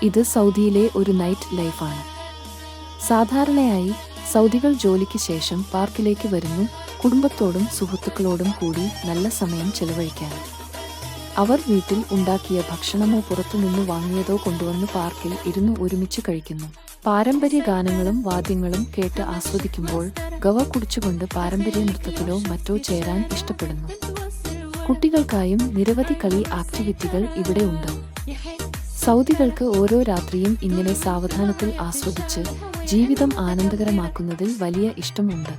ഇത് സൗദിയിലെ ഒരു നൈറ്റ് ലൈഫാണ്. സാധാരണയായി സൗദികൾ ജോലിക്ക് ശേഷം പാർക്കിലേക്ക് വരുന്നു, കുടുംബത്തോടും സുഹൃത്തുക്കളോടും കൂടി നല്ല സമയം ചെലവഴിക്കാൻ. അവർ വീട്ടിൽ ഉണ്ടാക്കിയ ഭക്ഷണമോ പുറത്തുനിന്ന് വാങ്ങിയതോ കൊണ്ടുവന്ന് പാർക്കിൽ ഇരുന്ന് ഒരുമിച്ച് കഴിക്കുന്നു. പാരമ്പര്യ ഗാനങ്ങളും വാദ്യങ്ങളും കേട്ട് ആസ്വദിക്കുമ്പോൾ ഗവ കുടിച്ചുകൊണ്ട് പാരമ്പര്യ നൃത്തത്തിലോ മറ്റോ ചേരാൻ ഇഷ്ടപ്പെടുന്നു. കുട്ടികൾക്കായും നിരവധി കളി ആക്ടിവിറ്റികൾ ഇവിടെ ഉണ്ട്. സൗദികൾക്ക് ഓരോ രാത്രിയും ഇങ്ങനെ സാവധാനത്തിൽ ആസ്വദിച്ച് ജീവിതം ആനന്ദകരമാക്കുന്നതിൽ വലിയ ഇഷ്ടമുണ്ട്.